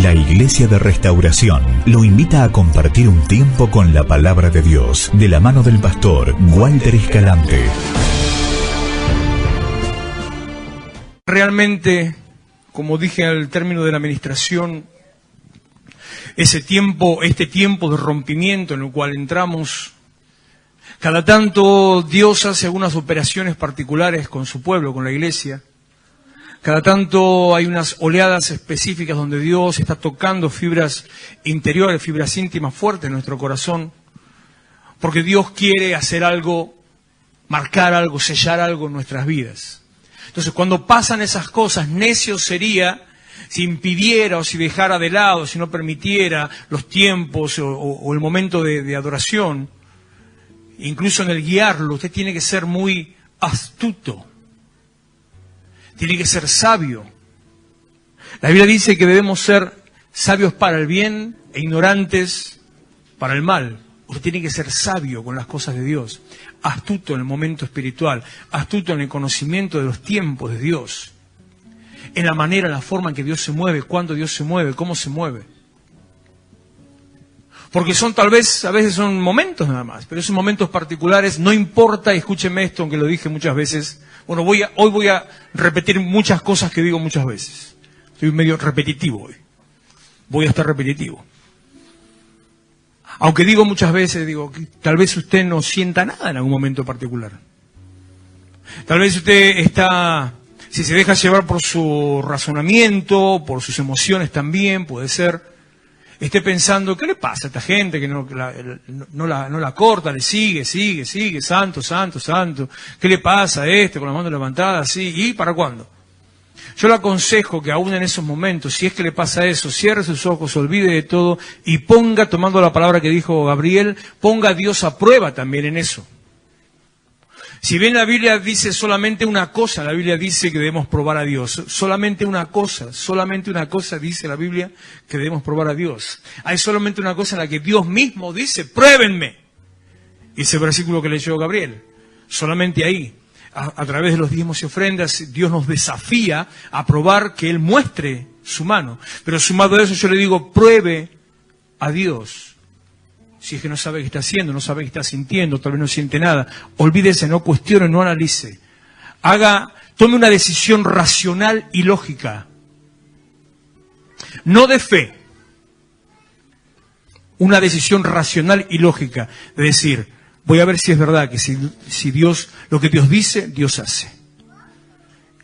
La Iglesia de Restauración lo invita a compartir un tiempo con la Palabra de Dios, de la mano del pastor Walter Escalante. Realmente, como dije al término de la administración, este tiempo de rompimiento en el cual entramos, cada tanto Dios hace algunas operaciones particulares con su pueblo, con la iglesia. Cada tanto hay unas oleadas específicas donde Dios está tocando fibras interiores, fibras íntimas fuertes en nuestro corazón, porque Dios quiere hacer algo, marcar algo, sellar algo en nuestras vidas. Entonces, cuando pasan esas cosas, necio sería si impidiera o si dejara de lado, si no permitiera los tiempos o el momento de adoración. Incluso en el guiarlo, usted tiene que ser muy astuto. Tiene que ser sabio. La Biblia dice que debemos ser sabios para el bien e ignorantes para el mal. Usted tiene que ser sabio con las cosas de Dios, astuto en el momento espiritual, astuto en el conocimiento de los tiempos de Dios, en la manera, en la forma en que Dios se mueve, cuándo Dios se mueve, cómo se mueve. Porque son a veces son momentos nada más, pero esos momentos particulares no importa, y escúcheme esto, aunque lo dije muchas veces. Bueno, hoy voy a repetir muchas cosas que digo muchas veces. Estoy medio repetitivo hoy. Voy a estar repetitivo. Aunque digo muchas veces, digo, que tal vez usted no sienta nada en algún momento particular. Tal vez usted está, si se deja llevar por su razonamiento, por sus emociones también, puede ser, esté pensando, ¿qué le pasa a esta gente que no la corta, le sigue, santo, santo, santo? ¿Qué le pasa a este con la mano levantada así? ¿Y para cuándo? Yo le aconsejo que aún en esos momentos, si es que le pasa eso, cierre sus ojos, olvide de todo y ponga, tomando la palabra que dijo Gabriel, ponga a Dios a prueba también en eso. Si bien la Biblia dice solamente una cosa, la Biblia dice que debemos probar a Dios. Solamente una cosa dice la Biblia que debemos probar a Dios. Hay solamente una cosa en la que Dios mismo dice, pruébenme. Ese versículo que leyó Gabriel. Solamente ahí, a través de los diezmos y ofrendas, Dios nos desafía a probar que Él muestre su mano. Pero sumado a eso yo le digo, pruebe a Dios. Si es que no sabe qué está haciendo, no sabe qué está sintiendo, tal vez no siente nada, olvídese, no cuestione, no analice. Tome una decisión racional y lógica. No de fe. Una decisión racional y lógica. De decir, voy a ver si es verdad que si Dios, lo que Dios dice, Dios hace.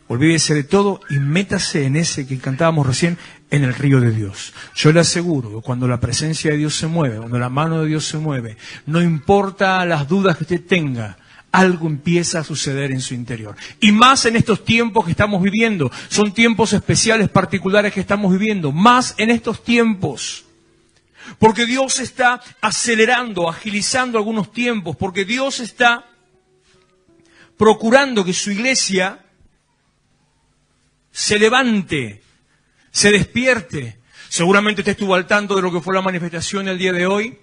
Olvídese de todo y métase en ese que cantábamos recién, en el río de Dios. Yo le aseguro que cuando la presencia de Dios se mueve, cuando la mano de Dios se mueve, no importa las dudas que usted tenga, algo empieza a suceder en su interior. Y más en estos tiempos que estamos viviendo. Son tiempos especiales, particulares que estamos viviendo. Más en estos tiempos. Porque Dios está acelerando, agilizando algunos tiempos. Porque Dios está procurando que su iglesia se levante, se despierte. Seguramente usted estuvo al tanto de lo que fue la manifestación el día de hoy.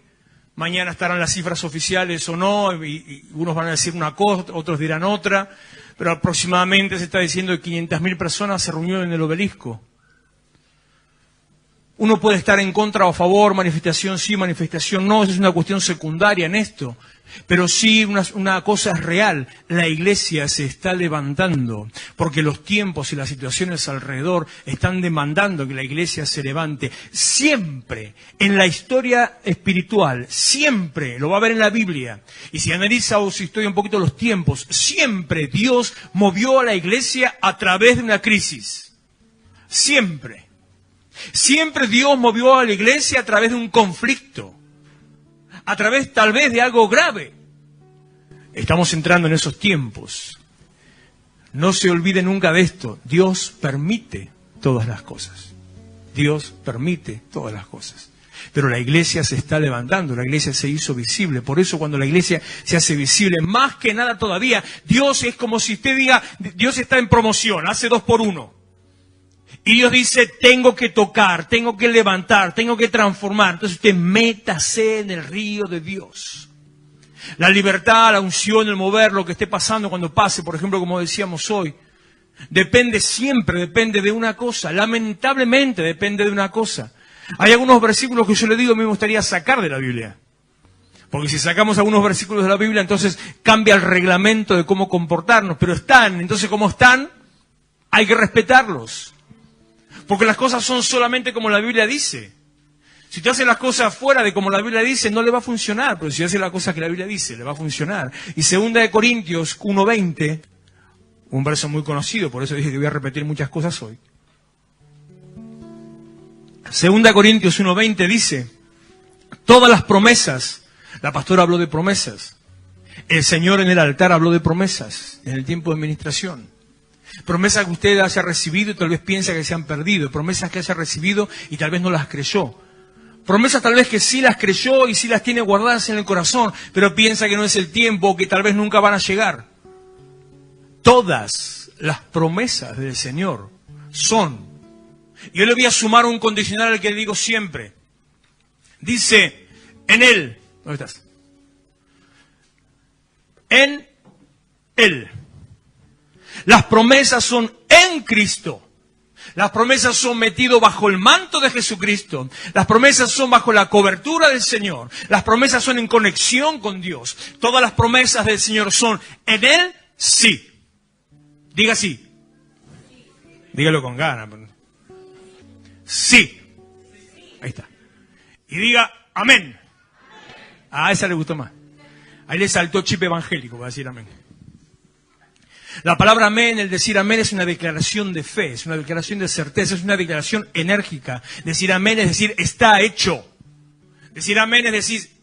Mañana estarán las cifras oficiales o no, y unos van a decir una cosa, otros dirán otra, pero aproximadamente se está diciendo que 500.000 personas se reunieron en el obelisco. Uno puede estar en contra o a favor, manifestación sí, manifestación no, eso es una cuestión secundaria en esto. Pero sí, una cosa es real, la iglesia se está levantando, porque los tiempos y las situaciones alrededor están demandando que la iglesia se levante. Siempre, en la historia espiritual, siempre, lo va a ver en la Biblia, y si analiza o si estudia un poquito los tiempos, siempre Dios movió a la iglesia a través de una crisis. Siempre. Siempre Dios movió a la iglesia a través de un conflicto. A través tal vez de algo grave. Estamos entrando en esos tiempos. No se olvide nunca de esto. Dios permite todas las cosas. Dios permite todas las cosas. Pero la iglesia se está levantando, la iglesia se hizo visible. Por eso cuando la iglesia se hace visible, más que nada todavía, Dios es como si usted diga, Dios está en promoción, hace 2x1. Y Dios dice, tengo que tocar, tengo que levantar, tengo que transformar. Entonces usted métase en el río de Dios. La libertad, la unción, el mover, lo que esté pasando cuando pase, por ejemplo, como decíamos hoy, depende de una cosa. Lamentablemente depende de una cosa. Hay algunos versículos que yo le digo me gustaría sacar de la Biblia. Porque si sacamos algunos versículos de la Biblia, entonces cambia el reglamento de cómo comportarnos. Pero están, entonces como están, hay que respetarlos. Porque las cosas son solamente como la Biblia dice. Si tú haces las cosas fuera de como la Biblia dice, no le va a funcionar. Pero si haces las cosas que la Biblia dice, le va a funcionar. Y 2 Corintios 1:20, un verso muy conocido, por eso dije que voy a repetir muchas cosas hoy. 2 Corintios 1:20 dice, todas las promesas, la pastora habló de promesas, el Señor en el altar habló de promesas, en el tiempo de administración. Promesas que usted haya recibido y tal vez piensa que se han perdido, promesas que haya recibido y tal vez no las creyó. Promesas tal vez que sí las creyó y sí las tiene guardadas en el corazón, pero piensa que no es el tiempo o que tal vez nunca van a llegar. Todas las promesas del Señor son. Yo le voy a sumar un condicional al que le digo siempre. Dice, en Él. ¿Dónde estás? En Él. Las promesas son en Cristo. Las promesas son metidas bajo el manto de Jesucristo. Las promesas son bajo la cobertura del Señor. Las promesas son en conexión con Dios. Todas las promesas del Señor son en Él, sí. Diga sí. Dígalo con ganas. Sí. Ahí está. Y diga amén. A esa le gustó más. Ahí le saltó chip evangélico para decir amén. La palabra amén, el decir amén es una declaración de fe, es una declaración de certeza, es una declaración enérgica. Decir amén es decir, está hecho. Decir amén es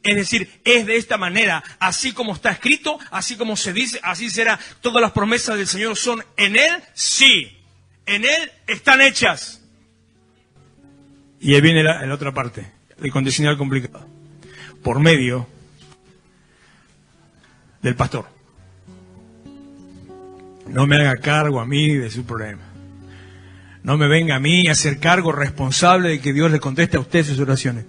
decir, es de esta manera, así como está escrito, así como se dice, así será. Todas las promesas del Señor son en Él, sí. En Él están hechas. Y ahí viene la otra parte, el condicional complicado. Por medio del pastor. No me haga cargo a mí de su problema. No me venga a mí a hacer cargo responsable de que Dios le conteste a usted sus oraciones.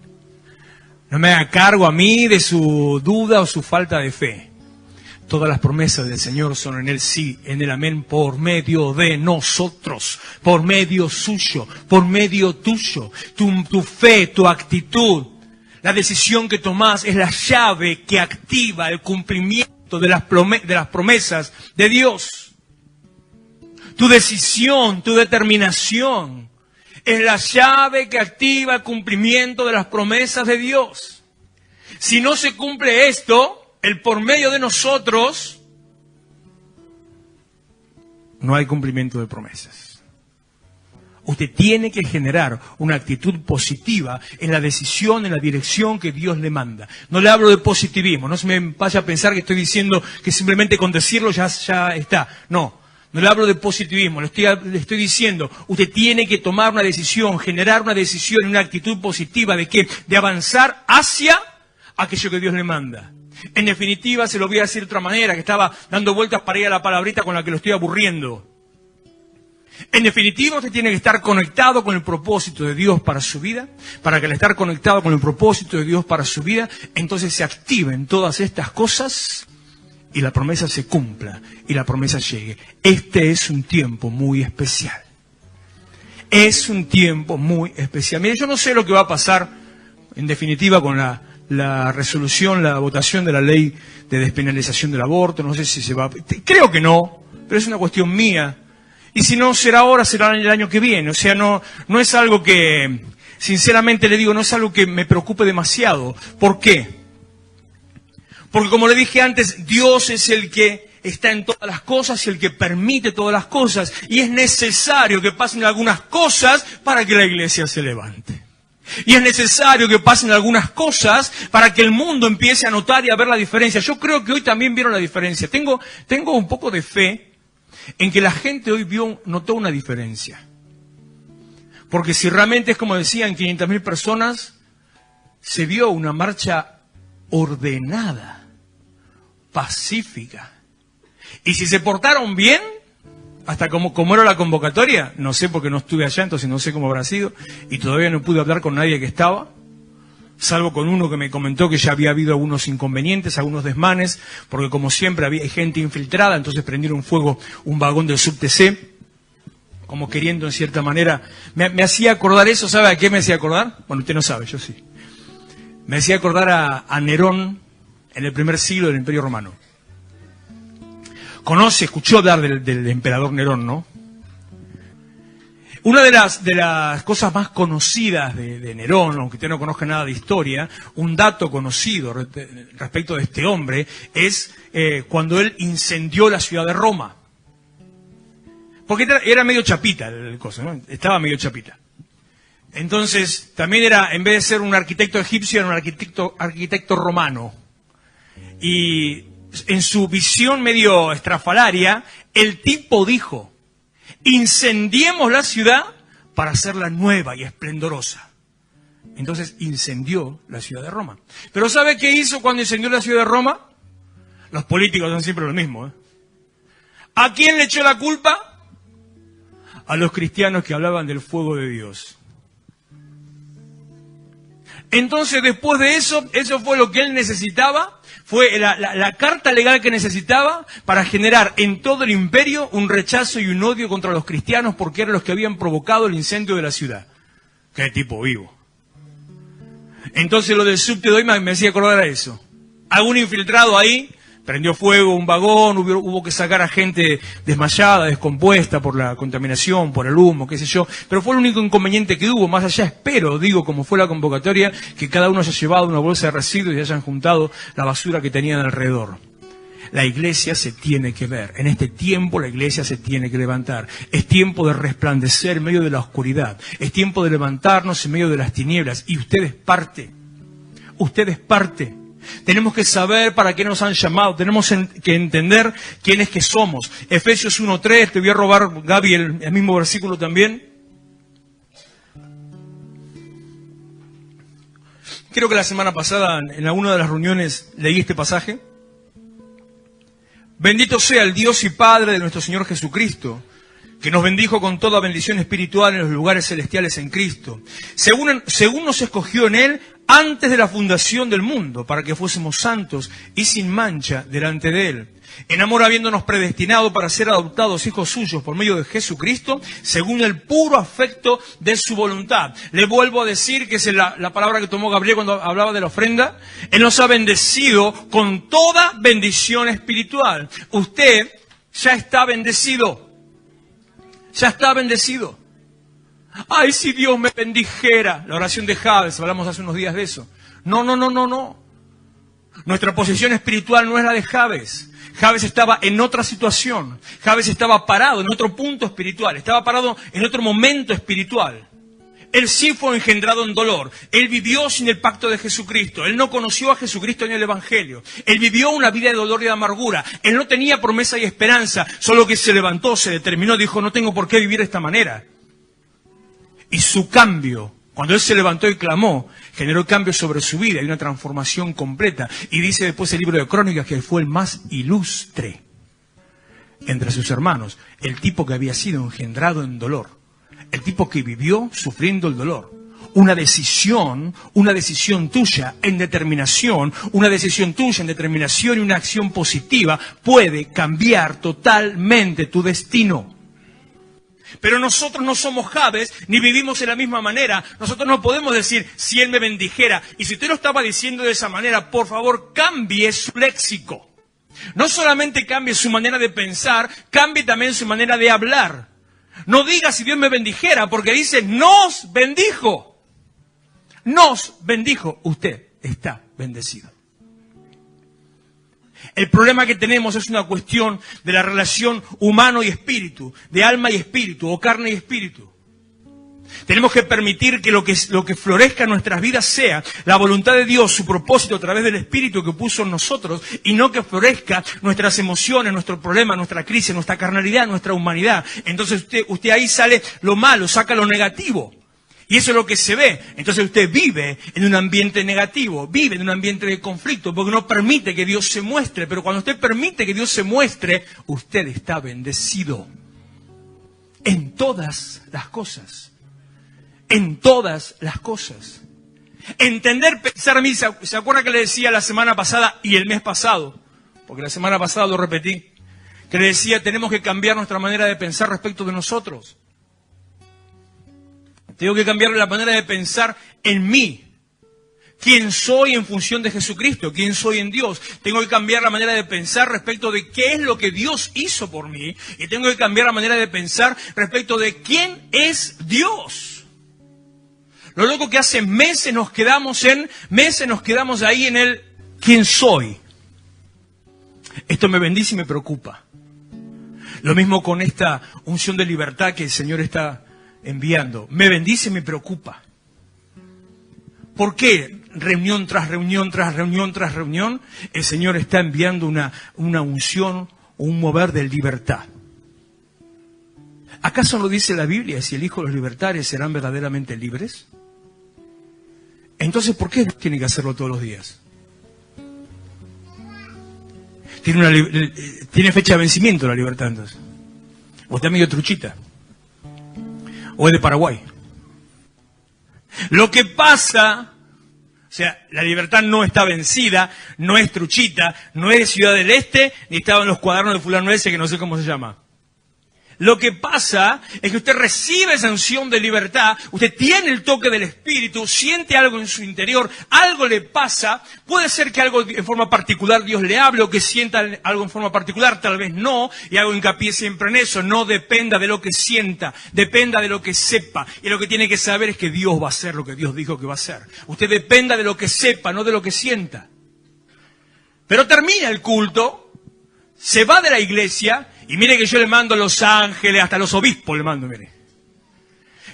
No me haga cargo a mí de su duda o su falta de fe. Todas las promesas del Señor son en Él sí, en el amén, por medio de nosotros, por medio suyo, por medio tuyo. Tu fe, tu actitud, la decisión que tomás es la llave que activa el cumplimiento de las promesas de Dios. Tu decisión, tu determinación es la llave que activa el cumplimiento de las promesas de Dios. Si no se cumple esto, el por medio de nosotros, no hay cumplimiento de promesas. Usted tiene que generar una actitud positiva en la decisión, en la dirección que Dios le manda. No le hablo de positivismo, no se me vaya a pensar que estoy diciendo que simplemente con decirlo ya está. No le hablo de positivismo, le estoy diciendo, usted tiene que tomar una decisión, generar una decisión y una actitud positiva de qué, de avanzar hacia aquello que Dios le manda. En definitiva, se lo voy a decir de otra manera, que estaba dando vueltas para ir a la palabrita con la que lo estoy aburriendo. En definitiva, usted tiene que estar conectado con el propósito de Dios para su vida, para que al estar conectado con el propósito de Dios para su vida, entonces se activen todas estas cosas y la promesa se cumpla y la promesa llegue. Este es un tiempo muy especial. Es un tiempo muy especial. Mire, yo no sé lo que va a pasar, en definitiva, con la resolución, la votación de la ley de despenalización del aborto. No sé si se va... Creo que no, pero es una cuestión mía. Y si no será ahora, será el año que viene. O sea, no es algo que, sinceramente le digo, no es algo que me preocupe demasiado. ¿Por qué? Porque como le dije antes, Dios es el que está en todas las cosas y el que permite todas las cosas. Y es necesario que pasen algunas cosas para que la iglesia se levante. Y es necesario que pasen algunas cosas para que el mundo empiece a notar y a ver la diferencia. Yo creo que hoy también vieron la diferencia. Tengo un poco de fe en que la gente hoy notó una diferencia. Porque si realmente es como decían 500.000 personas, se vio una marcha ordenada, pacífica. Y si se portaron bien, hasta como era la convocatoria, no sé porque no estuve allá, entonces no sé cómo habrá sido, y todavía no pude hablar con nadie que estaba, salvo con uno que me comentó que ya había habido algunos inconvenientes, algunos desmanes, porque como siempre había gente infiltrada, entonces prendieron fuego un vagón del subTC. como queriendo en cierta manera. Me hacía acordar eso, ¿sabe a qué me hacía acordar? Bueno, usted no sabe, yo sí. Me hacía acordar a Nerón en el primer siglo del Imperio Romano. Escuchó hablar del emperador Nerón, ¿no? Una de las cosas más conocidas de Nerón, aunque usted no conozca nada de historia, un dato conocido respecto de este hombre es cuando él incendió la ciudad de Roma. Porque era medio chapita el cosa, ¿no? Estaba medio chapita. Entonces, también era, en vez de ser un arquitecto egipcio, era un arquitecto romano. Y en su visión medio estrafalaria, el tipo dijo: incendiemos la ciudad para hacerla nueva y esplendorosa. Entonces incendió la ciudad de Roma. Pero ¿sabe qué hizo cuando incendió la ciudad de Roma? Los políticos son siempre lo mismo, ¿eh? ¿A quién le echó la culpa? A los cristianos que hablaban del fuego de Dios. Entonces, después de eso fue lo que él necesitaba, fue la carta legal que necesitaba para generar en todo el imperio un rechazo y un odio contra los cristianos, porque eran los que habían provocado el incendio de la ciudad. ¡Qué tipo vivo! Entonces lo del subte de hoy me hacía acordar a eso. Algún infiltrado ahí prendió fuego un vagón, hubo que sacar a gente desmayada, descompuesta por la contaminación, por el humo, qué sé yo. Pero fue el único inconveniente que hubo. Más allá, espero, como fue la convocatoria, que cada uno haya llevado una bolsa de residuos y hayan juntado la basura que tenían alrededor. La iglesia se tiene que ver. En este tiempo la iglesia se tiene que levantar. Es tiempo de resplandecer en medio de la oscuridad. Es tiempo de levantarnos en medio de las tinieblas. Y usted es parte. Usted es parte. Tenemos que saber para qué nos han llamado, tenemos que entender quiénes que somos. Efesios 1:3, te voy a robar, Gaby, el mismo versículo también. Creo que la semana pasada, en alguna de las reuniones, leí este pasaje. Bendito sea el Dios y Padre de nuestro Señor Jesucristo, que nos bendijo con toda bendición espiritual en los lugares celestiales en Cristo, según nos escogió en Él antes de la fundación del mundo, para que fuésemos santos y sin mancha delante de Él. En amor, habiéndonos predestinado para ser adoptados hijos suyos por medio de Jesucristo, según el puro afecto de su voluntad. Le vuelvo a decir, que es la palabra que tomó Gabriel cuando hablaba de la ofrenda. Él nos ha bendecido con toda bendición espiritual. Usted ya está bendecido. Ya está bendecido. Ay, si Dios me bendijera. La oración de Jabes, hablamos hace unos días de eso. No. Nuestra posición espiritual no es la de Jabes. Jabes estaba en otra situación. Jabes estaba parado en otro punto espiritual. Estaba parado en otro momento espiritual. Él sí fue engendrado en dolor. Él vivió sin el pacto de Jesucristo. Él no conoció a Jesucristo en el Evangelio. Él vivió una vida de dolor y de amargura. Él no tenía promesa y esperanza. Solo que se levantó, se determinó, dijo: no tengo por qué vivir de esta manera. Y su cambio, cuando él se levantó y clamó, generó cambio sobre su vida y una transformación completa. Y dice después el libro de Crónicas que fue el más ilustre entre sus hermanos. El tipo que había sido engendrado en dolor. El tipo que vivió sufriendo el dolor. Una decisión tuya en determinación, una decisión tuya en determinación y una acción positiva puede cambiar totalmente tu destino. Pero nosotros no somos Jabes, ni vivimos de la misma manera. Nosotros no podemos decir: si Él me bendijera. Y si usted lo estaba diciendo de esa manera, por favor, cambie su léxico. No solamente cambie su manera de pensar, cambie también su manera de hablar. No diga: si Dios me bendijera, porque dice: nos bendijo. Nos bendijo. Usted está bendecido. El problema que tenemos es una cuestión de la relación humano y espíritu, de alma y espíritu, o carne y espíritu. Tenemos que permitir que lo que florezca en nuestras vidas sea la voluntad de Dios, su propósito a través del Espíritu que puso en nosotros, y no que florezca nuestras emociones, nuestro problema, nuestra crisis, nuestra carnalidad, nuestra humanidad. Entonces usted ahí sale lo malo, saca lo negativo. Y eso es lo que se ve. Entonces usted vive en un ambiente negativo, vive en un ambiente de conflicto, porque no permite que Dios se muestre. Pero cuando usted permite que Dios se muestre, usted está bendecido. En todas las cosas. En todas las cosas. Entender, pensar, a mí, ¿se acuerda que le decía la semana pasada y el mes pasado? Porque la semana pasada lo repetí. Que le decía: tenemos que cambiar nuestra manera de pensar respecto de nosotros. Tengo que cambiar la manera de pensar en mí. ¿Quién soy en función de Jesucristo? ¿Quién soy en Dios? Tengo que cambiar la manera de pensar respecto de qué es lo que Dios hizo por mí. Y tengo que cambiar la manera de pensar respecto de quién es Dios. Lo loco que hace meses nos quedamos ahí en el ¿quién soy? Esto me bendice y me preocupa. Lo mismo con esta unción de libertad que el Señor está enviando. Me bendice y me preocupa. ¿Por qué reunión tras reunión, tras reunión, tras reunión, el Señor está enviando una unción o un mover de libertad? ¿Acaso no dice la Biblia, si el Hijo de los libertares serán verdaderamente libres? Entonces, ¿por qué tiene que hacerlo todos los días? Tiene fecha de vencimiento la libertad, entonces. O está medio truchita. O es de Paraguay. Lo que pasa, o sea, la libertad no está vencida, no es truchita, no es de Ciudad del Este, ni estaba en los cuadernos de fulano ese que no sé cómo se llama. Lo que pasa es que usted recibe esa unción de libertad, usted tiene el toque del Espíritu, siente algo en su interior, algo le pasa, puede ser que algo en forma particular Dios le hable o que sienta algo en forma particular, tal vez no, y hago hincapié siempre en eso, no dependa de lo que sienta, dependa de lo que sepa, y lo que tiene que saber es que Dios va a hacer lo que Dios dijo que va a hacer. Usted dependa de lo que sepa, no de lo que sienta. Pero termina el culto, se va de la iglesia, y mire que yo le mando a los ángeles, hasta a los obispos le mando, mire.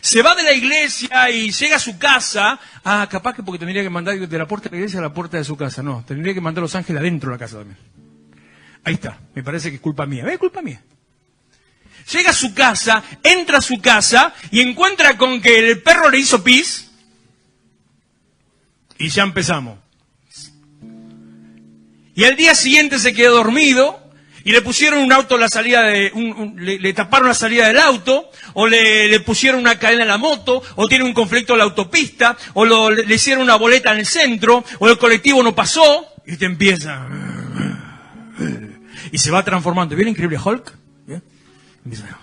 Se va de la iglesia y llega a su casa. Ah, capaz que porque tendría que mandar de la puerta de la iglesia a la puerta de su casa. No, tendría que mandar a los ángeles adentro de la casa también. Ahí está, me parece que es culpa mía. Es culpa mía. Llega a su casa, entra a su casa y encuentra con que el perro le hizo pis. Y ya empezamos. Y al día siguiente se quedó dormido. Y le pusieron un auto a la salida le taparon la salida del auto, o le pusieron una cadena a la moto, o tiene un conflicto en la autopista, o le hicieron una boleta en el centro, o el colectivo no pasó, y te empieza. Y se va transformando. ¿Vieron Increíble Hulk? ¿Bien? Empieza.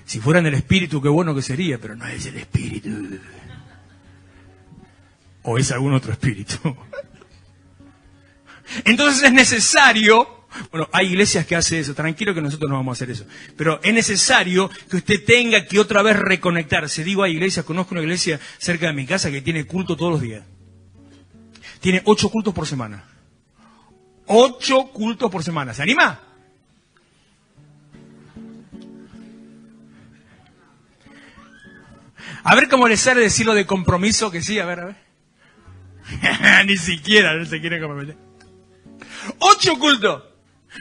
Si fuera en el espíritu, qué bueno que sería, pero no es el espíritu. O es algún otro espíritu. Entonces es necesario, bueno, hay iglesias que hacen eso, tranquilo que nosotros no vamos a hacer eso, pero es necesario que usted tenga que otra vez reconectarse. Digo, hay iglesias, conozco una iglesia cerca de mi casa que tiene culto todos los días. Tiene 8 cultos por semana. 8 cultos por semana. ¿Se anima? A ver cómo le sale decirlo de compromiso que sí, a ver. Ni siquiera no se quiere comprometer. 8 cultos.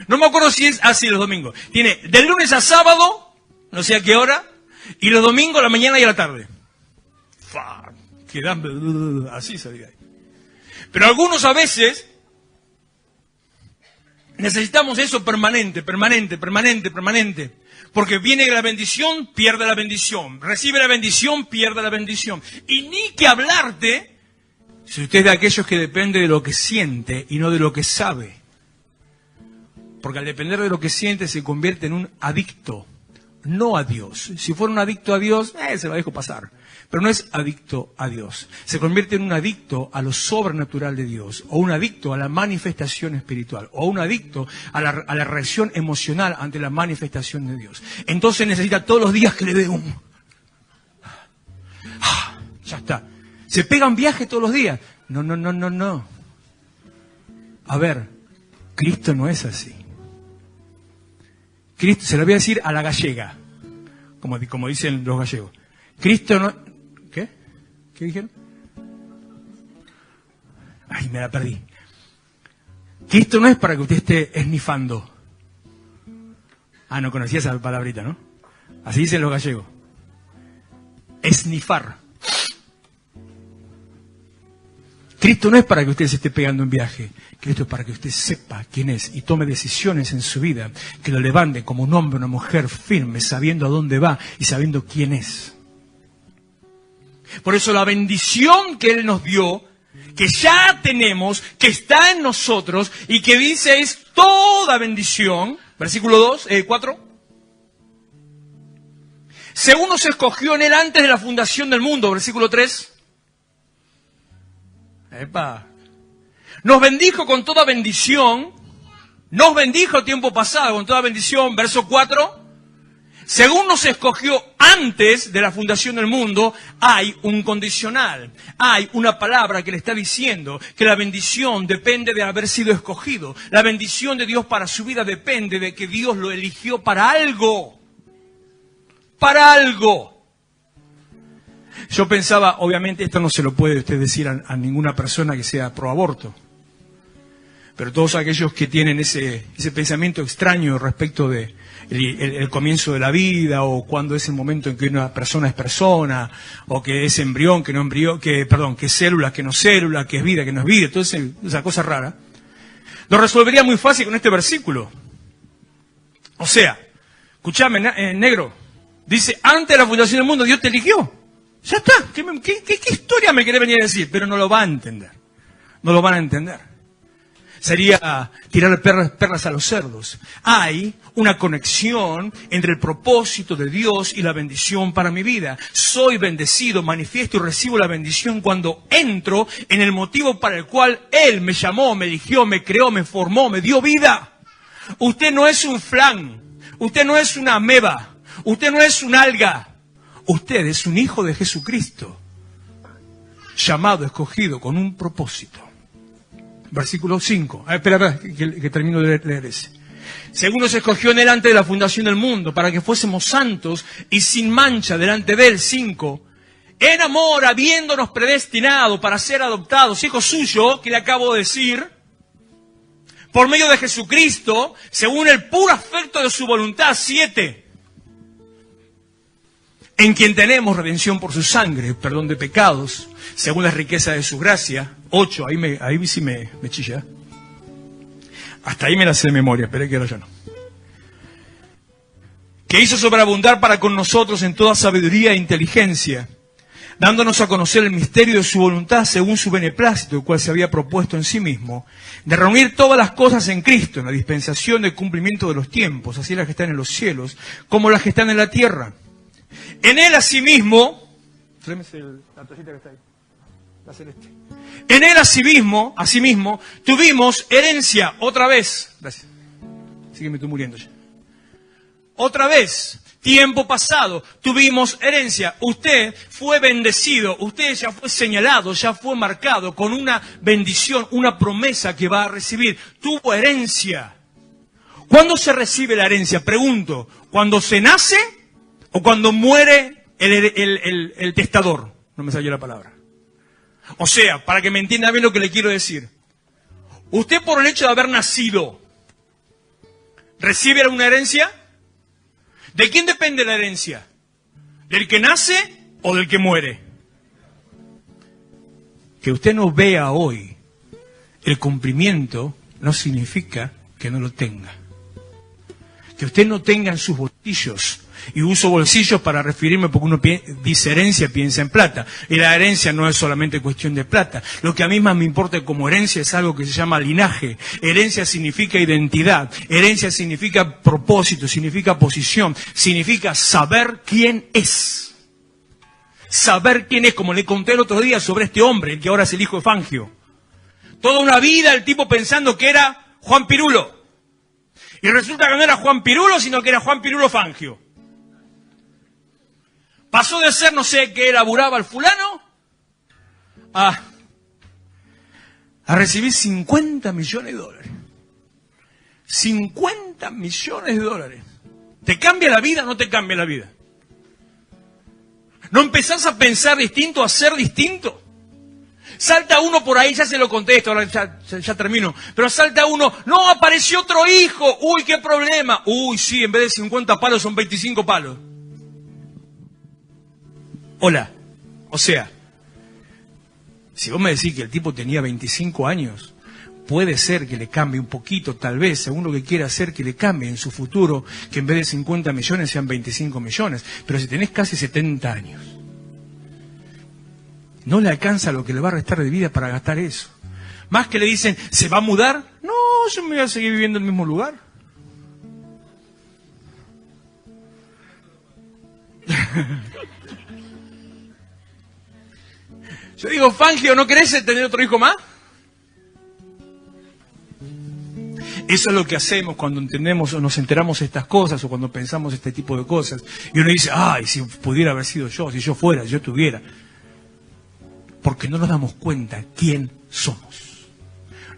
No me acuerdo si es así los domingos. Tiene del lunes a sábado, no sé a qué hora, y los domingos a la mañana y a la tarde. Quedan así se diga. Pero algunos a veces necesitamos eso permanente. Porque viene la bendición, pierde la bendición. Recibe la bendición, pierde la bendición. Y ni que hablarte si usted es de aquellos que depende de lo que siente y no de lo que sabe. Porque al depender de lo que siente se convierte en un adicto, no a Dios. Si fuera un adicto a Dios, se lo dejo pasar. Pero no es adicto a Dios. Se convierte en un adicto a lo sobrenatural de Dios, o un adicto a la manifestación espiritual, o un adicto a la reacción emocional ante la manifestación de Dios. Entonces necesita todos los días que le dé un... Ya está. ¿Se pega un viaje todos los días? No. A ver, Cristo no es así. Cristo, se lo voy a decir a la gallega, como dicen los gallegos. Cristo no... ¿Qué? ¿Qué dijeron? Ay, me la perdí. Cristo no es para que usted esté esnifando. Ah, no conocía esa palabrita, ¿no? Así dicen los gallegos. Esnifar. Cristo no es para que usted se esté pegando un viaje. Cristo es para que usted sepa quién es y tome decisiones en su vida que lo levante como un hombre o una mujer firme, sabiendo a dónde va y sabiendo quién es. Por eso la bendición que Él nos dio, que ya tenemos, que está en nosotros y que dice es toda bendición, versículo 4, según nos escogió en Él antes de la fundación del mundo, versículo 3. ¡Epa! Nos bendijo con toda bendición, nos bendijo tiempo pasado con toda bendición, verso 4. Según nos escogió antes de la fundación del mundo, hay un condicional, hay una palabra que le está diciendo que la bendición depende de haber sido escogido. La bendición de Dios para su vida depende de que Dios lo eligió para algo. Para algo. Yo pensaba, obviamente esto no se lo puede usted decir a ninguna persona que sea pro aborto. Pero todos aquellos que tienen ese pensamiento extraño respecto de el comienzo de la vida, o cuándo es el momento en que una persona es persona, o que es embrión, que no embrión, que es célula, que no célula, que es vida, que no es vida, toda esa cosa rara, lo resolvería muy fácil con este versículo. O sea, escuchame, negro, dice, antes de la fundación del mundo Dios te eligió. Ya está, ¿qué historia me querés venir a decir? Pero no lo va a entender, no lo van a entender. Sería tirar perlas a los cerdos. Hay una conexión entre el propósito de Dios y la bendición para mi vida. Soy bendecido, manifiesto y recibo la bendición cuando entro en el motivo para el cual Él me llamó, me eligió, me creó, me formó, me dio vida. Usted no es un flan, usted no es una ameba, usted no es un alga. Usted es un hijo de Jesucristo, llamado, escogido, con un propósito. Versículo 5. Espera, que termino de leer ese. Según nos escogió en Él antes de la fundación del mundo, para que fuésemos santos y sin mancha delante de Él. 5. En amor, habiéndonos predestinado para ser adoptados, hijos suyos, que le acabo de decir, por medio de Jesucristo, según el puro afecto de su voluntad. 7. En quien tenemos redención por su sangre, perdón de pecados, según la riqueza de su gracia. 8, ahí sí me chilla. Hasta ahí me la sé de memoria, pero que ahora ya no. Que hizo sobreabundar para con nosotros en toda sabiduría e inteligencia, dándonos a conocer el misterio de su voluntad según su beneplácito, el cual se había propuesto en sí mismo, de reunir todas las cosas en Cristo, en la dispensación del cumplimiento de los tiempos, así las que están en los cielos, como las que están en la tierra. En Él asimismo, la toallita que está ahí, la celeste. En Él asimismo, tuvimos herencia, otra vez. Gracias. Sí que me estoy muriendo ya. Otra vez, tiempo pasado, tuvimos herencia. Usted fue bendecido, usted ya fue señalado, ya fue marcado con una bendición, una promesa que va a recibir. Tuvo herencia. ¿Cuándo se recibe la herencia? Pregunto, ¿cuándo se nace o cuando muere el testador? No me salió la palabra. O sea, para que me entienda bien lo que le quiero decir. Usted por el hecho de haber nacido, ¿recibe una herencia? ¿De quién depende la herencia? ¿Del que nace o del que muere? Que usted no vea hoy el cumplimiento no significa que no lo tenga. Que usted no tenga en sus bolsillos. Y uso bolsillos para referirme porque uno dice herencia, piensa en plata. Y la herencia no es solamente cuestión de plata. Lo que a mí más me importa como herencia es algo que se llama linaje. Herencia significa identidad. Herencia significa propósito, significa posición. Significa saber quién es. Saber quién es, como le conté el otro día sobre este hombre, el que ahora es el hijo de Fangio. Toda una vida el tipo pensando que era Juan Pirulo. Y resulta que no era Juan Pirulo, sino que era Juan Pirulo Fangio. Pasó de ser, no sé qué laburaba el fulano, a recibir 50 millones de dólares. 50 millones de dólares. ¿Te cambia la vida o no te cambia la vida? ¿No empezás a pensar distinto, a ser distinto? Salta uno por ahí, ya se lo contesto, ahora ya termino, pero salta uno, no, apareció otro hijo, uy, qué problema, uy, sí, en vez de 50 palos son 25 palos. Hola, o sea, si vos me decís que el tipo tenía 25 años, puede ser que le cambie un poquito, tal vez, según lo que quiera hacer, que le cambie en su futuro, que en vez de 50 millones sean 25 millones, pero si tenés casi 70 años, no le alcanza lo que le va a restar de vida para gastar eso. Más que le dicen, ¿se va a mudar? No, yo me voy a seguir viviendo en el mismo lugar. Yo digo, Fangio, ¿no querés tener otro hijo más? Eso es lo que hacemos cuando entendemos o nos enteramos de estas cosas o cuando pensamos este tipo de cosas. Y uno dice, ay, si pudiera haber sido yo, si yo fuera, si yo tuviera. Porque no nos damos cuenta quién somos.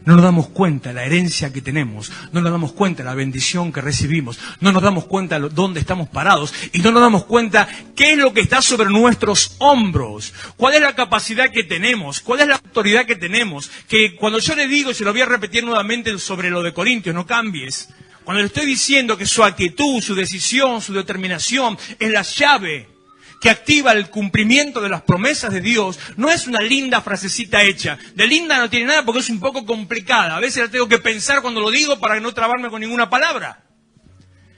No nos damos cuenta la herencia que tenemos, no nos damos cuenta la bendición que recibimos, no nos damos cuenta dónde estamos parados y no nos damos cuenta qué es lo que está sobre nuestros hombros, cuál es la capacidad que tenemos, cuál es la autoridad que tenemos. Que cuando yo le digo, y se lo voy a repetir nuevamente sobre lo de Corintios, no cambies. Cuando le estoy diciendo que su actitud, su decisión, su determinación es la llave que activa el cumplimiento de las promesas de Dios, no es una linda frasecita hecha. De linda no tiene nada porque es un poco complicada. A veces la tengo que pensar cuando lo digo para no trabarme con ninguna palabra.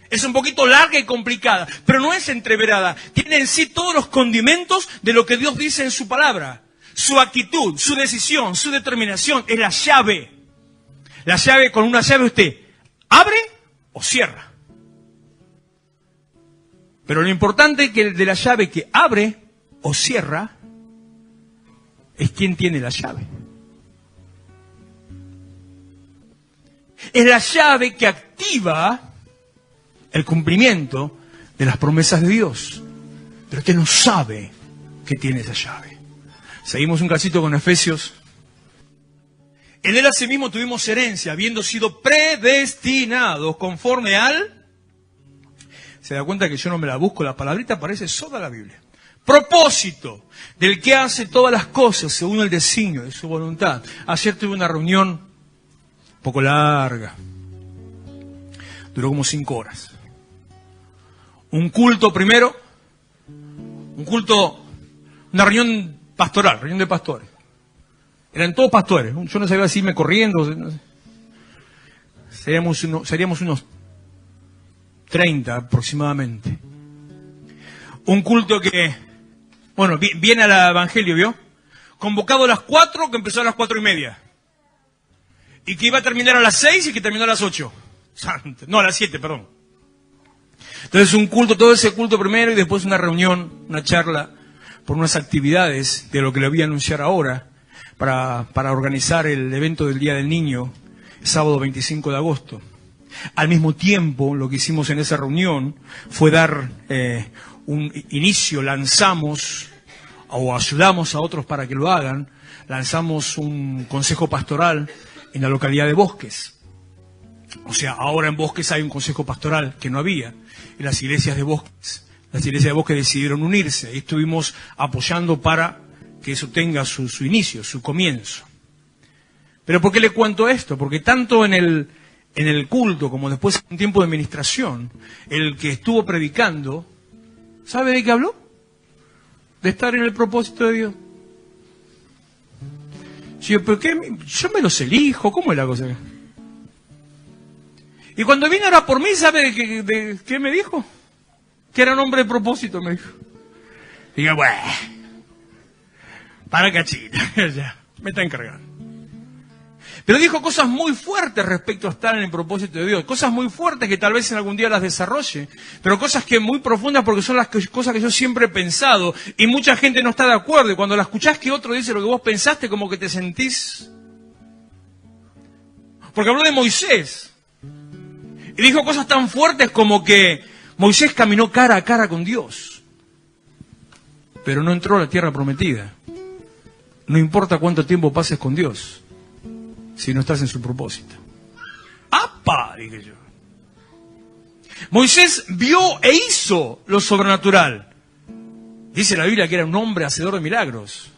Es un poquito larga y complicada, pero no es entreverada. Tiene en sí todos los condimentos de lo que Dios dice en su palabra. Su actitud, su decisión, su determinación es la llave. La llave, con una llave usted abre o cierra. Pero lo importante es que de la llave que abre o cierra es quién tiene la llave. Es la llave que activa el cumplimiento de las promesas de Dios. Pero usted no sabe que tiene esa llave. Seguimos un cachito con Efesios. En él asimismo tuvimos herencia, habiendo sido predestinados conforme al... Se da cuenta que yo no me la busco, la palabrita aparece sola en la Biblia. Propósito del que hace todas las cosas según el designio de su voluntad. Ayer tuve una reunión un poco larga. Duró como 5 horas. Un culto primero. Un culto, una reunión pastoral, reunión de pastores. Eran todos pastores. Yo no sabía si irme corriendo. No sé. Seríamos unos 30 aproximadamente. Un culto que, bueno, viene al Evangelio, ¿vio? Convocado a las 4, que empezó a las 4:30. Y que iba a terminar a las 6 y que terminó a las 8. No, a las 7, perdón. Entonces un culto, todo ese culto primero y después una reunión, una charla, por unas actividades de lo que le voy a anunciar ahora, para organizar el evento del Día del Niño, el sábado 25 de agosto. Al mismo tiempo, lo que hicimos en esa reunión fue dar un inicio, lanzamos o ayudamos a otros para que lo hagan, lanzamos un consejo pastoral en la localidad de Bosques. O sea, ahora en Bosques hay un consejo pastoral que no había. Y las iglesias de Bosques decidieron unirse y estuvimos apoyando para que eso tenga su inicio, su comienzo. Pero ¿por qué le cuento esto? Porque tanto en el culto, como después en un tiempo de administración, el que estuvo predicando, ¿sabe de qué habló? De estar en el propósito de Dios. Yo, ¿pero qué? Yo me los elijo, ¿cómo es la cosa? Y cuando vino a orar por mí, ¿sabe de qué me dijo? Que era un hombre de propósito, me dijo. Y yo, bueno, para cachita, ya, me está encargando. Pero dijo cosas muy fuertes respecto a estar en el propósito de Dios. Cosas muy fuertes que tal vez en algún día las desarrolle. Pero cosas que muy profundas porque son las cosas que yo siempre he pensado. Y mucha gente no está de acuerdo. Y cuando la escuchás que otro dice lo que vos pensaste, como que te sentís... Porque habló de Moisés. Y dijo cosas tan fuertes como que Moisés caminó cara a cara con Dios. Pero no entró a la tierra prometida. No importa cuánto tiempo pases con Dios, si no estás en su propósito. ¡Apa! Dije yo. Moisés vio e hizo lo sobrenatural. Dice la Biblia que era un hombre hacedor de milagros.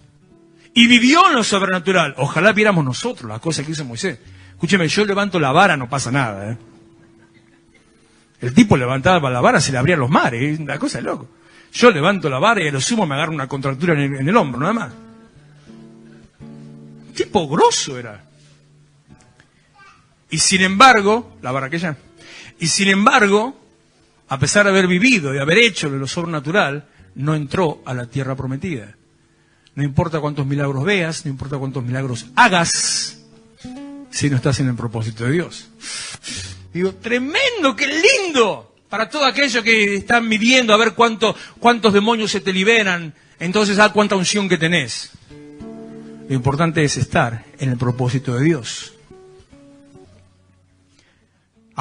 Y vivió en lo sobrenatural. Ojalá viéramos nosotros las cosas que hizo Moisés. Escúcheme, yo levanto la vara, no pasa nada. El tipo levantaba la vara, se le abrían los mares. Una cosa de loco. Yo levanto la vara y a lo sumo me agarro una contractura en el hombro, nada más. Tipo grosso era. Y sin embargo, la vara aquella, y sin embargo, a pesar de haber vivido, de haber hecho lo sobrenatural, no entró a la tierra prometida. No importa cuántos milagros veas, no importa cuántos milagros hagas, si no estás en el propósito de Dios. Digo, tremendo, qué lindo. Para todos aquellos que están midiendo a ver cuántos demonios se te liberan, entonces cuánta unción que tenés. Lo importante es estar en el propósito de Dios.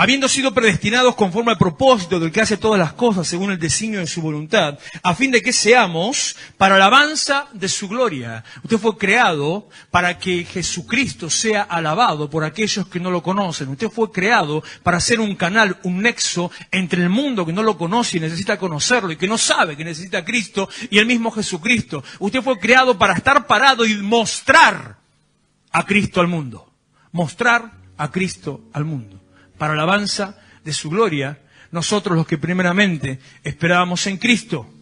Habiendo sido predestinados conforme al propósito del que hace todas las cosas según el designio de su voluntad, a fin de que seamos para alabanza de su gloria. Usted fue creado para que Jesucristo sea alabado por aquellos que no lo conocen. Usted fue creado para ser un canal, un nexo entre el mundo que no lo conoce y necesita conocerlo y que no sabe que necesita a Cristo y el mismo Jesucristo. Usted fue creado para estar parado y mostrar a Cristo al mundo. Mostrar a Cristo al mundo. Para alabanza de su gloria, nosotros los que primeramente esperábamos en Cristo.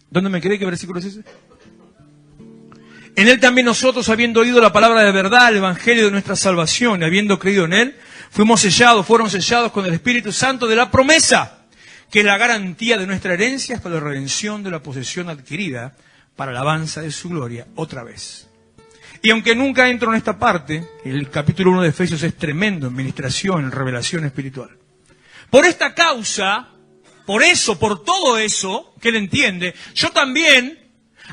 ¿Dónde me quedé? ¿Qué versículo es ese? En Él también nosotros, habiendo oído la palabra de verdad, el evangelio de nuestra salvación, y habiendo creído en Él, fueron sellados con el Espíritu Santo de la promesa, que es la garantía de nuestra herencia hasta la redención de la posesión adquirida, para alabanza de su gloria, otra vez. Y aunque nunca entro en esta parte, el capítulo 1 de Efesios es tremendo en ministración, en revelación espiritual. Por esta causa, por todo eso, que él entiende, yo también,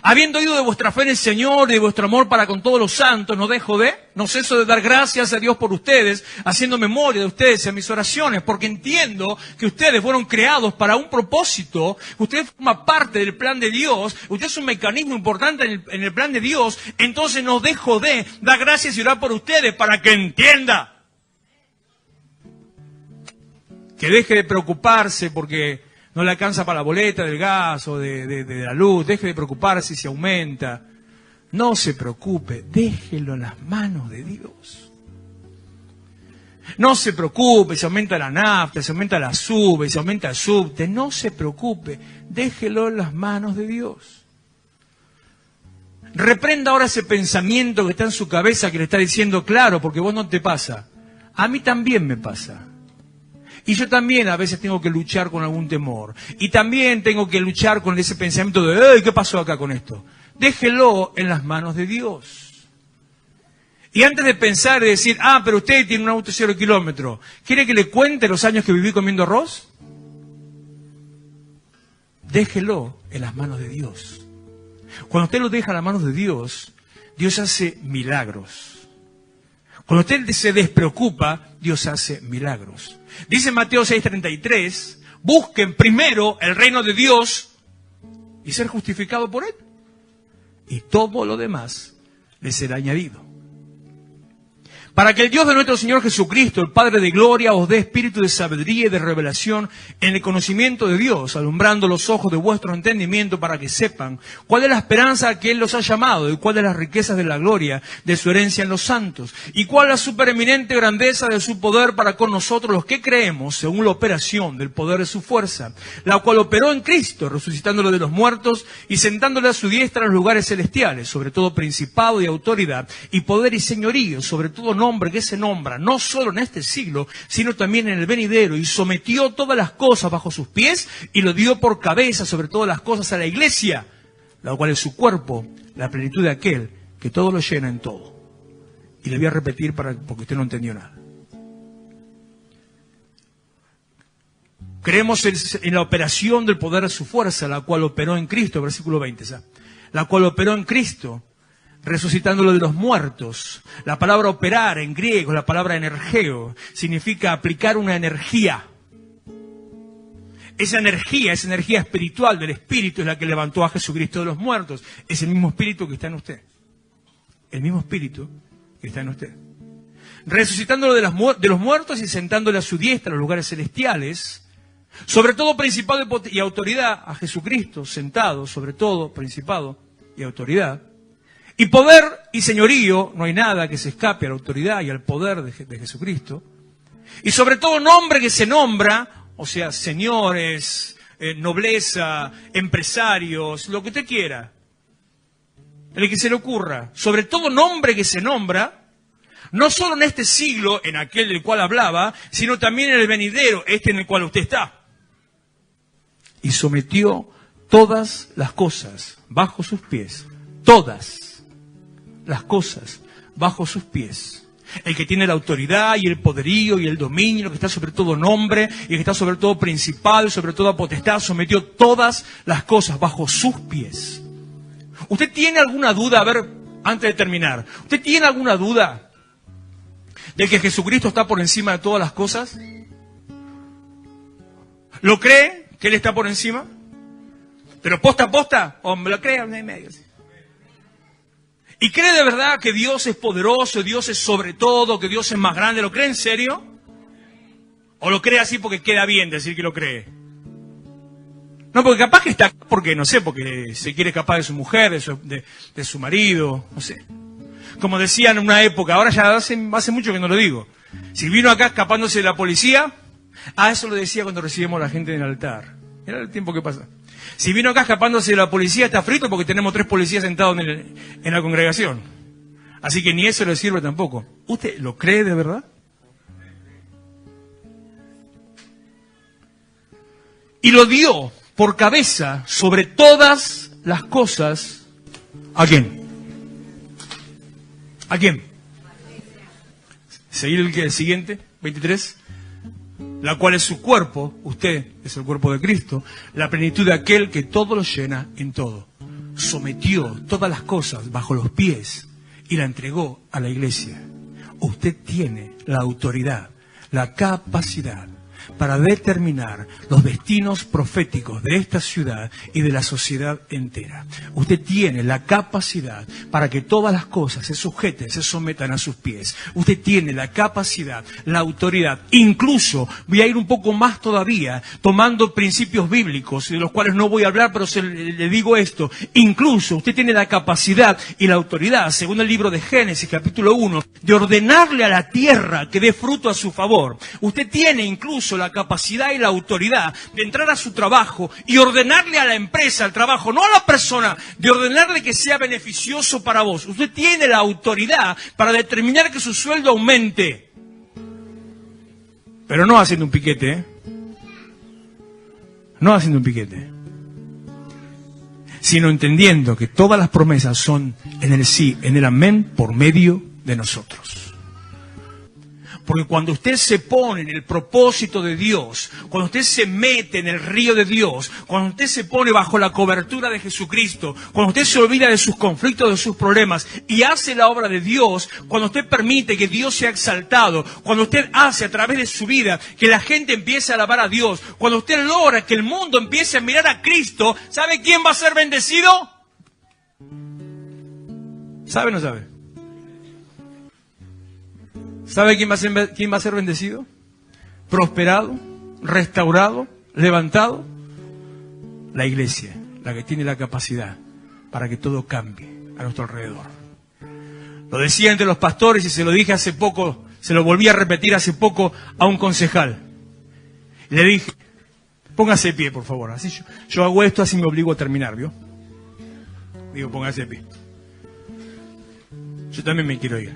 habiendo oído de vuestra fe en el Señor y de vuestro amor para con todos los santos, no ceso de dar gracias a Dios por ustedes, haciendo memoria de ustedes en mis oraciones, porque entiendo que ustedes fueron creados para un propósito, ustedes forman parte del plan de Dios, usted es un mecanismo importante en el plan de Dios, entonces no dejo de dar gracias y orar por ustedes para que entienda. Que deje de preocuparse porque no le alcanza para la boleta del gas o de la luz. Deje de preocuparse si aumenta. No se preocupe. Déjelo en las manos de Dios. No se preocupe si aumenta la nafta, si aumenta la sube, si aumenta el subte. No se preocupe. Déjelo en las manos de Dios. Reprenda ahora ese pensamiento que está en su cabeza que le está diciendo, claro, porque vos no te pasa. A mí también me pasa. Y yo también a veces tengo que luchar con algún temor. Y también tengo que luchar con ese pensamiento de, ¡ay, qué pasó acá con esto! Déjelo en las manos de Dios. Y antes de pensar y decir, pero usted tiene un auto 0 kilómetros, ¿quiere que le cuente los años que viví comiendo arroz? Déjelo en las manos de Dios. Cuando usted lo deja en las manos de Dios, Dios hace milagros. Cuando usted se despreocupa, Dios hace milagros. Dice Mateo 6:33, busquen primero el reino de Dios y ser justificado por Él. Y todo lo demás les será añadido. Para que el Dios de nuestro Señor Jesucristo, el Padre de gloria, os dé espíritu de sabiduría y de revelación en el conocimiento de Dios, alumbrando los ojos de vuestro entendimiento para que sepan cuál es la esperanza a que Él los ha llamado y cuáles las riquezas de la gloria de su herencia en los santos y cuál la supereminente grandeza de su poder para con nosotros los que creemos según la operación del poder de su fuerza, la cual operó en Cristo, resucitándolo de los muertos y sentándole a su diestra en los lugares celestiales, sobre todo principado y autoridad y poder y señorío, sobre todo nombre que se nombra, no solo en este siglo, sino también en el venidero, y sometió todas las cosas bajo sus pies, y lo dio por cabeza sobre todas las cosas a la iglesia, la cual es su cuerpo, la plenitud de aquel que todo lo llena en todo. Y le voy a repetir porque usted no entendió nada. Creemos en la operación del poder de su fuerza, la cual operó en Cristo, versículo 20, ¿sabes? La cual operó en Cristo, resucitándolo de los muertos. La palabra operar en griego, la palabra energeo, significa aplicar una energía. Esa energía espiritual del Espíritu es la que levantó a Jesucristo de los muertos. Es el mismo Espíritu que está en usted. El mismo Espíritu que está en usted. Resucitándolo de los muertos y sentándole a su diestra en los lugares celestiales, sobre todo principado y autoridad, a Jesucristo sentado sobre todo principado y autoridad. Y poder y señorío, no hay nada que se escape a la autoridad y al poder de Jesucristo. Y sobre todo nombre que se nombra, o sea, señores, nobleza, empresarios, lo que usted quiera. El que se le ocurra. Sobre todo nombre que se nombra, no solo en este siglo, en aquel del cual hablaba, sino también en el venidero, en el cual usted está. Y sometió todas las cosas bajo sus pies. Todas las cosas bajo sus pies. El que tiene la autoridad y el poderío y el dominio, el que está sobre todo nombre y el que está sobre todo principado y sobre toda potestad, sometió todas las cosas bajo sus pies. ¿Usted tiene alguna duda? A ver, antes de terminar, ¿usted tiene alguna duda de que Jesucristo está por encima de todas las cosas? ¿Lo cree que Él está por encima? Pero posta a posta, o me lo cree en medio. ¿Y cree de verdad que Dios es poderoso, Dios es sobre todo, que Dios es más grande? ¿Lo cree en serio? ¿O lo cree así porque queda bien decir que lo cree? No, porque capaz que está, porque no sé, porque se quiere escapar de su mujer, de su marido, no sé. Como decían en una época, ahora ya hace mucho que no lo digo. Si vino acá escapándose de la policía, eso lo decía cuando recibimos a la gente en el altar. Era el tiempo que pasa. Si vino acá escapándose de la policía, está frito porque tenemos 3 policías sentados en la congregación. Así que ni eso le sirve tampoco. ¿Usted lo cree de verdad? Y lo dio por cabeza sobre todas las cosas. ¿A quién? ¿A quién? Seguir el siguiente, 23. La cual es su cuerpo, usted es el cuerpo de Cristo, la plenitud de aquel que todo lo llena en todo. Sometió todas las cosas bajo los pies y la entregó a la iglesia. Usted tiene la autoridad, la capacidad para determinar los destinos proféticos de esta ciudad y de la sociedad entera. Usted tiene la capacidad para que todas las cosas se sujeten, se sometan a sus pies. Usted tiene la capacidad, la autoridad. Incluso, voy a ir un poco más todavía, tomando principios bíblicos, de los cuales no voy a hablar, pero le digo esto. Incluso, usted tiene la capacidad y la autoridad, según el libro de Génesis, capítulo 1, de ordenarle a la tierra que dé fruto a su favor. Usted tiene incluso la capacidad y la autoridad de entrar a su trabajo y ordenarle a la empresa, al trabajo, no a la persona, de ordenarle que sea beneficioso para vos. Usted tiene la autoridad para determinar que su sueldo aumente. Pero no haciendo un piquete, ¿eh? No haciendo un piquete. Sino entendiendo que todas las promesas son en el sí, en el amén, por medio de nosotros. Porque cuando usted se pone en el propósito de Dios, cuando usted se mete en el río de Dios, cuando usted se pone bajo la cobertura de Jesucristo, cuando usted se olvida de sus conflictos, de sus problemas y hace la obra de Dios, cuando usted permite que Dios sea exaltado, cuando usted hace a través de su vida que la gente empiece a alabar a Dios, cuando usted logra que el mundo empiece a mirar a Cristo, ¿sabe quién va a ser bendecido? ¿Sabe o no sabe? ¿Sabe quién va a ser bendecido? Prosperado, restaurado, levantado. La iglesia, la que tiene la capacidad para que todo cambie a nuestro alrededor. Lo decía entre los pastores y se lo dije hace poco, se lo volví a repetir hace poco a un concejal. Le dije, póngase de pie, por favor. Así yo hago esto, así me obligo a terminar, ¿vio? Digo, póngase de pie. Yo también me quiero ir.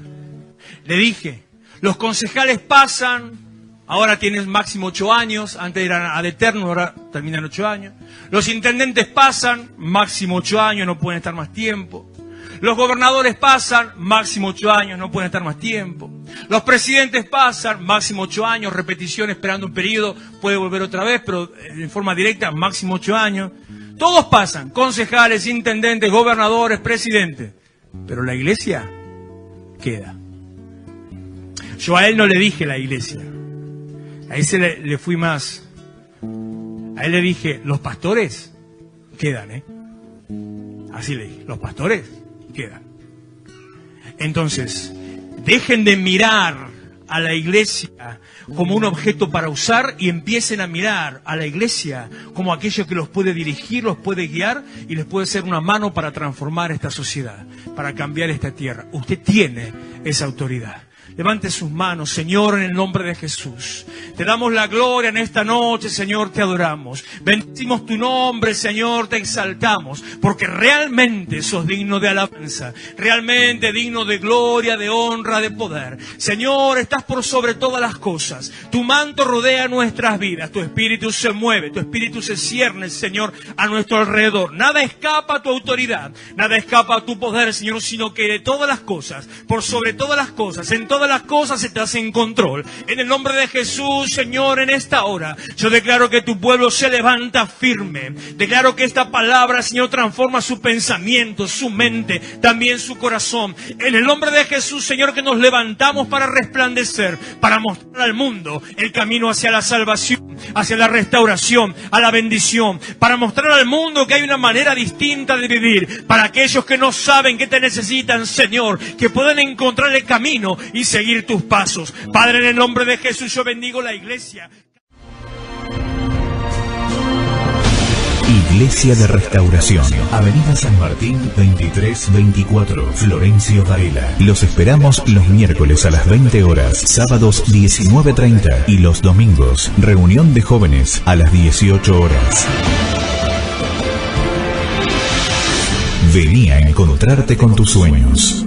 Le dije, los concejales pasan, ahora tienen máximo 8 años, antes eran ad eterno, ahora terminan 8 años. Los intendentes pasan, máximo 8 años, no pueden estar más tiempo. Los gobernadores pasan, máximo 8 años, no pueden estar más tiempo. Los presidentes pasan, máximo 8 años, repetición esperando un periodo, puede volver otra vez, pero en forma directa, máximo 8 años. Todos pasan, concejales, intendentes, gobernadores, presidentes. Pero la iglesia queda. Yo a él no le dije la iglesia. A ese le fui más. A él le dije, los pastores quedan, ¿eh? Así le dije, los pastores quedan. Entonces, dejen de mirar a la iglesia como un objeto para usar y empiecen a mirar a la iglesia como aquello que los puede dirigir, los puede guiar y les puede ser una mano para transformar esta sociedad, para cambiar esta tierra. Usted tiene esa autoridad. Levante sus manos, Señor, en el nombre de Jesús. Te damos la gloria en esta noche, Señor, te adoramos. Bendecimos tu nombre, Señor, te exaltamos, porque realmente sos digno de alabanza, realmente digno de gloria, de honra, de poder. Señor, estás por sobre todas las cosas. Tu manto rodea nuestras vidas, tu espíritu se mueve, tu espíritu se cierne, Señor, a nuestro alrededor. Nada escapa a tu autoridad, nada escapa a tu poder, Señor, sino que de todas las cosas, por sobre todas las cosas, en todas las cosas estás en control. En el nombre de Jesús, Señor, en esta hora, yo declaro que tu pueblo se levanta firme. Declaro que esta palabra, Señor, transforma su pensamiento, su mente, también su corazón. En el nombre de Jesús, Señor, que nos levantamos para resplandecer, para mostrar al mundo el camino hacia la salvación, hacia la restauración, a la bendición, para mostrar al mundo que hay una manera distinta de vivir, para aquellos que no saben que te necesitan, Señor, que puedan encontrar el camino y seguir tus pasos. Padre, en el nombre de Jesús, yo bendigo la iglesia. Iglesia de Restauración, Avenida San Martín 2324, Florencio Varela. Los esperamos los miércoles a las 20 horas, sábados 19:30 y los domingos, reunión de jóvenes a las 18 horas. Vení a encontrarte con tus sueños.